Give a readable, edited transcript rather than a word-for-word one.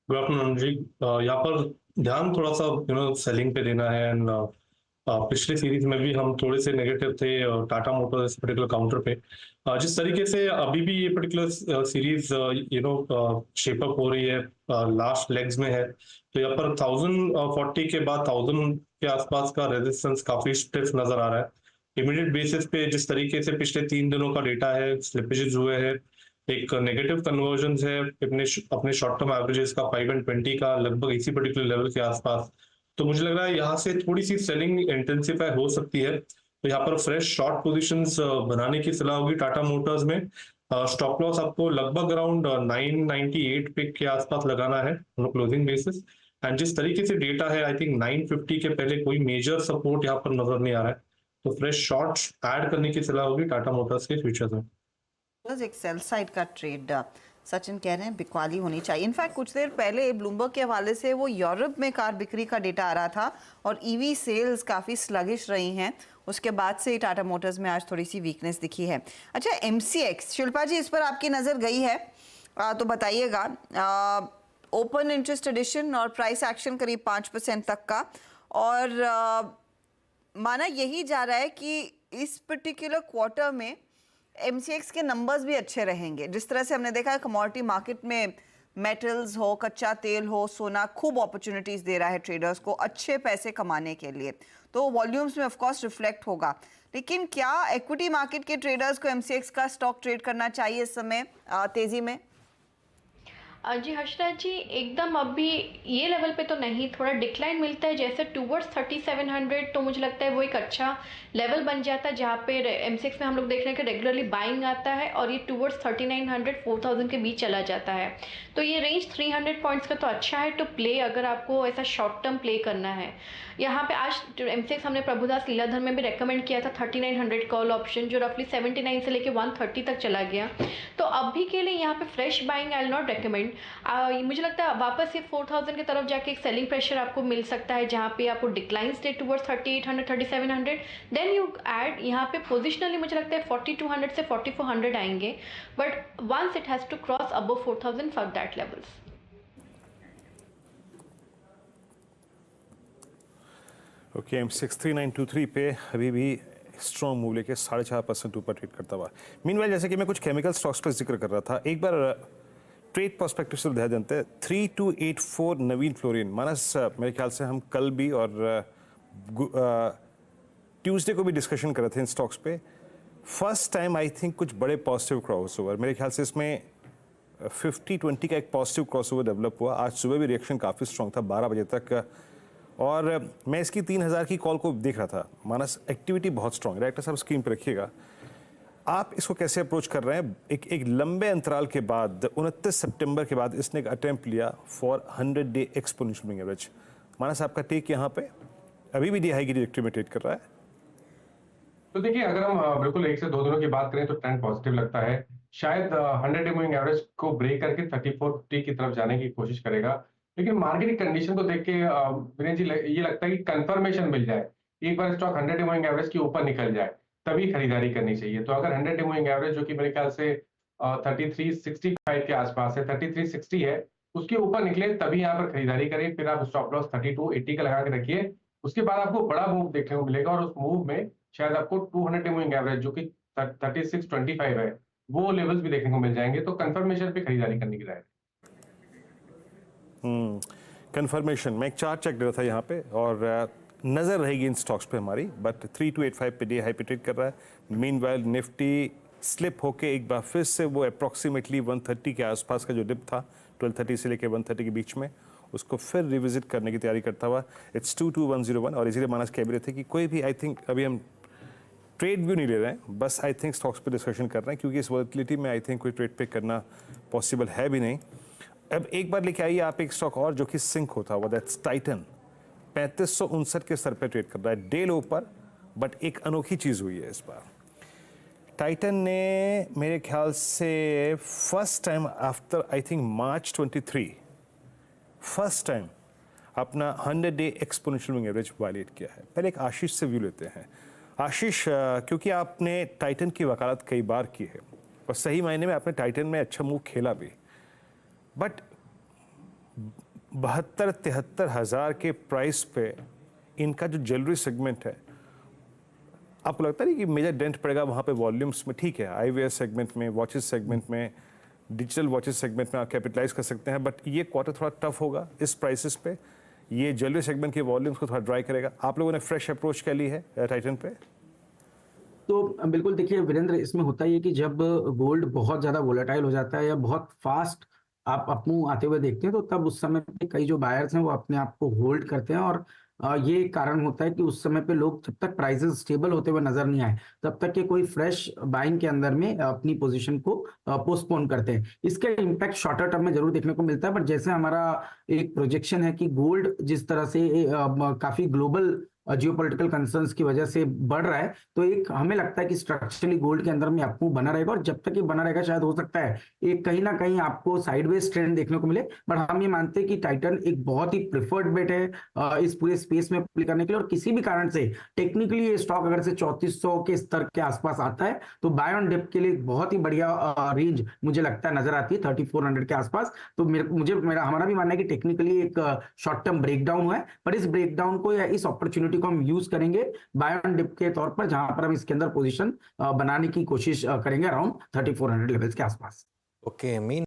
Good afternoon जी। यहाँ पर ध्यान थोड़ा सा सेलिंग पे देना है। एंड पिछले सीरीज में भी हम थोड़े से नेगेटिव थे टाटा मोटर्स इस पर्टिकुलर काउंटर पे। जिस तरीके से अभी भी ये पर्टिकुलर सीरीज शेप अप हो रही है, लास्ट लेग्स में है, तो यहाँ पर 1040 के बाद 1000 के आसपास का रेजिस्टेंस काफी स्टिफ नजर आ रहा है। इमीडिएट बेसिस पे जिस तरीके से पिछले 3 दिनों का डेटा है, स्लिपेजेस हुए हैं, एक नेगेटिव कन्वर्जन है अपने शॉर्ट टर्म एवरेजेस का 5 and 20 का लगभग इसी पर्टिकुलर लेवल के आसपास। तो मुझे लग रहा है यहाँ से थोड़ी सी सेलिंग इंटेंसिफाई हो सकती है। तो यहाँ पर फ्रेश शॉर्ट पोजीशंस बनाने की सलाह होगी टाटा मोटर्स में। स्टॉप लॉस आपको लगभग अराउंड 998 पिक के आसपास लगाना है क्लोजिंग बेसिस। एंड जिस तरीके से डेटा है, आई थिंक 950 के पहले कोई मेजर सपोर्ट यहाँ पर नजर नहीं आ रहा है। तो फ्रेश शॉर्ट्स ऐड करने की सलाह होगी टाटा मोटर्स के फ्यूचर्स में। एक सेल साइड का ट्रेड सचिन कह रहे हैं बिकवाली होनी चाहिए। इनफैक्ट कुछ देर पहले ब्लूमबर्ग के हवाले से वो यूरोप में कार बिक्री का डेटा आ रहा था और ईवी सेल्स काफ़ी स्लगिश रही हैं। उसके बाद से ही टाटा मोटर्स में आज थोड़ी सी वीकनेस दिखी है। अच्छा, एमसीएक्स, शिल्पा जी इस पर आपकी नज़र गई है तो बताइएगा। ओपन इंटरेस्ट एडिशन और प्राइस एक्शन करीब 5% तक का, और माना यही जा रहा है कि इस पर्टिकुलर क्वार्टर में एमसीएक्स के नंबर्स भी अच्छे रहेंगे। जिस तरह से हमने देखा है कमोडिटी मार्केट में मेटल्स हो, कच्चा तेल हो, सोना खूब अपॉर्चुनिटीज दे रहा है ट्रेडर्स को अच्छे पैसे कमाने के लिए, तो वॉल्यूम्स में ऑफ कोर्स रिफ्लेक्ट होगा। लेकिन क्या इक्विटी मार्केट के ट्रेडर्स को एमसीएक्स का स्टॉक ट्रेड करना चाहिए इस समय तेजी में? जी हर्षराज जी, एकदम अभी ये लेवल पे तो नहीं, थोड़ा डिक्लाइन मिलता है जैसे टूवर्ड्स 3700, तो मुझे लगता है वो एक अच्छा लेवल बन जाता है जहाँ पे एमसीएक्स में हम लोग देख रहे हैं कि रेगुलरली बाइंग आता है और ये टूवर्ड्स 3900 4000 के बीच चला जाता है। तो ये रेंज 300 पॉइंट्स का तो अच्छा है टू प्ले अगर आपको ऐसा शॉर्ट टर्म प्ले करना है। यहाँ पे आज एमसीएक्स हमने प्रभुदास लीलाधर में भी रेकमेंड किया था 3900 कॉल ऑप्शन, जो रफली 79 से लेके 130 तक चला गया। तो अभी के लिए यहाँ पे fresh buying I will not recommend. मुझे लगता है वापस ये 4000 की तरफ जाके एक सेलिंग प्रेशर आपको मिल सकता है जहाँ पे आपको decline state towards 3800 3700, then you add यहाँ पे पोजिशनली मुझे लगता है 4200 से 4400 आएंगे, but once it has to cross above 4000 for that levels. Okay, MCX 3923 पे अभी भी स्ट्रॉन्ग मूव लेके 4.5% ऊपर ट्रेड करता हुआ। मीनवाइल जैसे कि मैं कुछ केमिकल स्टॉक्स पर जिक्र कर रहा था, एक बार ट्रेड पर्सपेक्टिव से ध्यान देते हैं। 3284 नवीन फ्लोरिन, मानस मेरे ख्याल से हम कल भी और ट्यूसडे को भी डिस्कशन कर रहे थे इन स्टॉक्स पे। फर्स्ट टाइम आई थिंक कुछ बड़े पॉजिटिव क्रॉसओवर, मेरे ख्याल से इसमें 50-20 का एक पॉजिटिव क्रॉसओवर डेवलप हुआ। आज सुबह भी रिएक्शन काफ़ी स्ट्रॉन्ग था 12 बजे तक, और मैं इसकी 3000 की कॉल को देख रहा था। मानस एक्टिविटी बहुत स्ट्रॉन्ग है। डायरेक्टर साहब स्क्रीन पर रखिएगा, आप इसको कैसे अप्रोच कर रहे हैं? एक लंबे अंतराल के बाद 29 सितंबर के बाद इसने एक अटेम्प्ट लिया फॉर 100 day exponential moving average. Manas आपका टेक यहाँ पे, अभी भी डी हाई की ट्रैजेक्टरी में ट्रेड कर रहा है? तो देखिए, अगर हम बिल्कुल 1 से 2 दिनों की बात करें तो ट्रेंड पॉजिटिव लगता है। शायद 100 डे मूविंग एवरेज को ब्रेक करके 3450 की तरफ जाने की कोशिश करेगा। लेकिन मार्केट की कंडीशन को देख के विनय जी ये लगता है कि कंफर्मेशन मिल जाए, एक बार स्टॉक 100 डे मूविंग एवरेज के ऊपर निकल जाए तभी खरीदारी करनी चाहिए। तो अगर 100 डे मूविंग एवरेज, जो कि मेरे ख्याल से 3365 के आसपास है, 3360 है, उसके ऊपर निकले तभी यहाँ पर खरीदारी करें। फिर आप स्टॉप लॉस 3280 का लगा के रखिए। उसके बाद आपको बड़ा मूव देखने को मिलेगा और उस मूव में शायद आपको 200 डे मूविंग एवरेज, जो कि 3625 है, वो लेवल्स भी देखने को मिल जाएंगे। तो कंफर्मेशन पे खरीदारी करने की राय है। कंफर्मेशन, मैं एक चार्ट चेक रहा था यहाँ पे और नज़र रहेगी इन स्टॉक्स पे हमारी, बट 3285 पे डे हाई पे ट्रेड कर रहा है। मीनवाइल निफ्टी स्लिप होके एक बार फिर से वो अप्रॉक्सीमेटली 130 के आसपास का जो डिप था 1230 से लेके 130 के बीच में, उसको फिर रिविजिट करने की तैयारी करता हुआ इट्स 22101। और इसीलिए मानस कह भी रहे थे कि कोई भी, आई थिंक अभी हम ट्रेड व्यू नहीं ले रहे हैं, बस आई थिंक स्टॉक्स पे डिस्कशन कर रहे हैं, क्योंकि इस वॉलेटिलिटी में आई थिंक कोई ट्रेड पे करना पॉसिबल है भी नहीं। अब एक बार लेके आइए आप एक स्टॉक और जो कि सिंक होता हुआ, दैट्स टाइटन। 3559 के स्तर पे ट्रेड कर रहा है, डे लो पर, बट एक अनोखी चीज़ हुई है इस बार। टाइटन ने मेरे ख्याल से first time after I think March 23 first time अपना 100 day exponential moving average violate किया है। पहले एक आशीष से व्यू लेते हैं। आशीष, क्योंकि आपने टाइटन की वकालत कई बार की है और सही मायने में आपने टाइटन में अच्छा मूव खेला भी, बट 72-73 हज़ार के प्राइस पे इनका जो ज्वेलरी सेगमेंट है, आपको लगता नहीं कि मेजर डेंट पड़ेगा वहाँ पे वॉल्यूम्स में? ठीक है, आईवेयर सेगमेंट में, वॉचेस सेगमेंट में, डिजिटल वॉचेस सेगमेंट में आप कैपिटलाइज कर सकते हैं, बट ये क्वार्टर थोड़ा टफ होगा इस प्राइसेस पे। ये ज्वेलरी सेगमेंट के वॉल्यूम्स को थोड़ा ड्राई करेगा। आप लोगों ने फ्रेश अप्रोच क्या ली है टाइटन पे? तो बिल्कुल देखिए वीरेंद्र, इसमें होता ही है कि जब गोल्ड बहुत ज्यादा वोलेटाइल हो जाता है या बहुत फास्ट आप अप मूव आते हुए देखते हैं, तो तब उस समय पे कई जो बायर्स हैं वो अपने आप को होल्ड करते हैं। और ये एक कारण होता है कि उस समय पे लोग जब तक प्राइसेस स्टेबल होते हुए नजर नहीं आए तब तक के कोई फ्रेश बाइंग के अंदर में अपनी पोजीशन को पोस्टपोन करते हैं। इसका इम्पैक्ट शॉर्टर टर्म में जरूर देखने को मिलता है, बट जैसे हमारा एक प्रोजेक्शन है कि गोल्ड जिस तरह से काफी ग्लोबल जियोपॉलिटिकल कंसर्न्स की वजह से बढ़ रहा है, तो एक हमें लगता है कि स्ट्रक्चरली गोल्ड के अंदर में अपमूव बना रहेगा। और जब तक ये बना रहेगा शायद हो सकता है एक कहीं ना कहीं आपको साइडवेज ट्रेंड देखने को मिले, बट हम ये मानते हैं कि टाइटन एक बहुत ही प्रिफर्ड बेट है इस पूरे स्पेस में प्ले करने के लिए। और किसी भी कारण से टेक्निकली ये स्टॉक अगर से 3400 के स्तर के आसपास आता है तो बाय ऑन डिप के लिए एक बहुत ही बढ़िया रेंज मुझे लगता है नजर आती है 3400 के आसपास। तो हमारा भी मानना है कि टेक्निकली एक शॉर्ट टर्म ब्रेकडाउन हुआ है, पर इस ब्रेकडाउन को या इस अपॉर्चुनिटी को हम यूज करेंगे बाय ऑन डिप के तौर पर, जहां पर हम इसके अंदर पोजीशन बनाने की कोशिश करेंगे अराउंड 3400 लेवल्स के आसपास। Okay, mean